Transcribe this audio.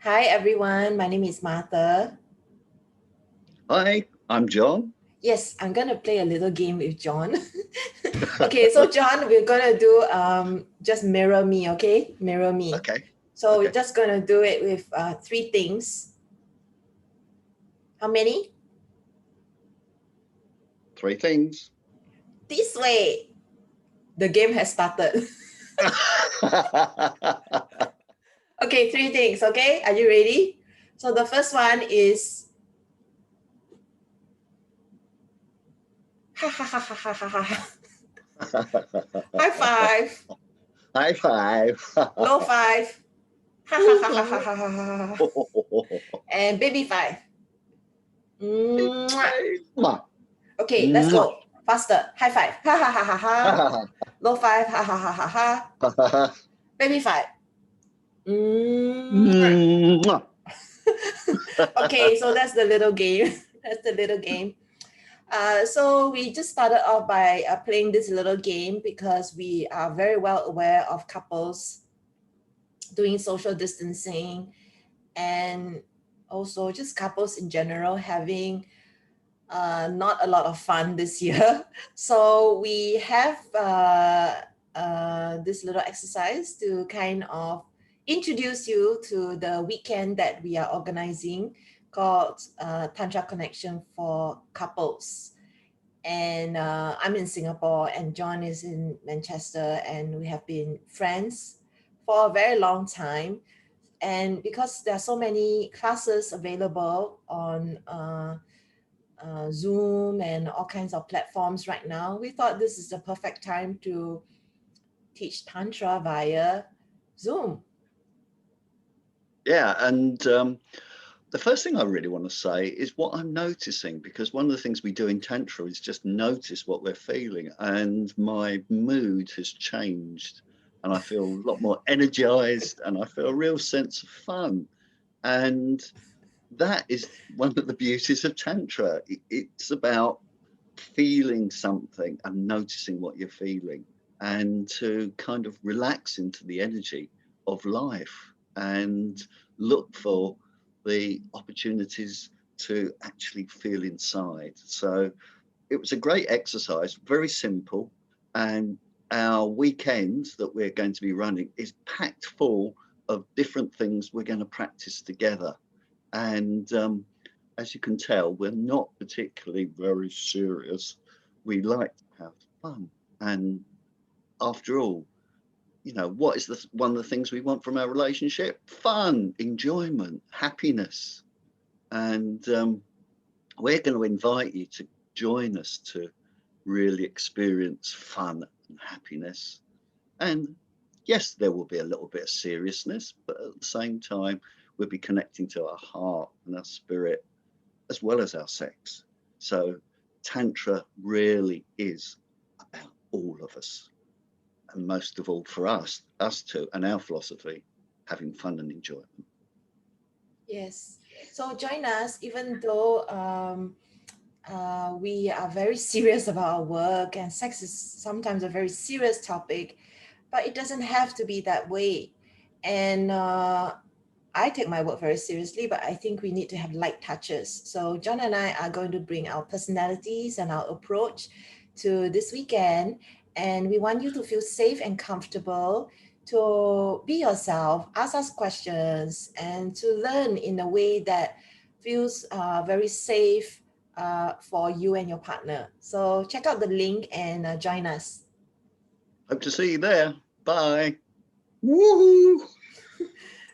Hi everyone, my name is Martha. Hi, I'm John. Yes, I'm gonna play a little game with John. Okay, so John, we're gonna do just mirror me, okay? Mirror me. Okay, So we're okay. just gonna do it with three things. How many? Three things. This way. The game has started. Okay, three things, okay? Are you ready? So the first one is ha ha ha ha ha ha ha. High five. High five. Low five. Ha ha Low ha ha ha five. ha ha ha. And baby five. Mwah. Mwah. Okay, let's Mwah. go. Faster. High five. Ha ha ha ha ha. Low five. Ha ha ha ha ha. Baby five. Mwah. Mwah. Okay, so that's the little game. That's the little game. So we just started off by playing this little game because we are very well aware of couples doing social distancing and also just couples in general having not a lot of fun this year. So we have this little exercise to kind of introduce you to the weekend that we are organizing called Tantra Connection for Couples. And I'm in Singapore and John is in Manchester, and we have been friends for a very long time. And because there are so many classes available on Zoom and all kinds of platforms right now, we thought this is the perfect time to teach Tantra via Zoom. Yeah, and the first thing I really want to say is what I'm noticing, because one of the things we do in Tantra is just notice what we're feeling, and my mood has changed, and I feel a lot more energized, and I feel a real sense of fun. And that is one of the beauties of Tantra. It's about feeling something and noticing what you're feeling, and to kind of relax into the energy of life and look for the opportunities to actually feel inside. So it was a great exercise, very simple. And our weekend that we're going to be running is packed full of different things we're going to practice together. And as you can tell, we're not particularly very serious. We like to have fun. And after all, what is one of the things we want from our relationship? Fun, enjoyment, happiness. And we're going to invite you to join us to really experience fun and happiness. And yes, there will be a little bit of seriousness, but at the same time, we'll be connecting to our heart and our spirit as well as our sex. So Tantra really is about all of us. And most of all for us two, and our philosophy, having fun and enjoyment. Yes. So join us, even though we are very serious about our work, and sex is sometimes a very serious topic, but it doesn't have to be that way. And I take my work very seriously, but I think we need to have light touches. So John and I are going to bring our personalities and our approach to this weekend, and we want you to feel safe and comfortable to be yourself, ask us questions, and to learn in a way that feels very safe for you and your partner. So check out the link and join us. Hope to see you there. Bye. Woohoo!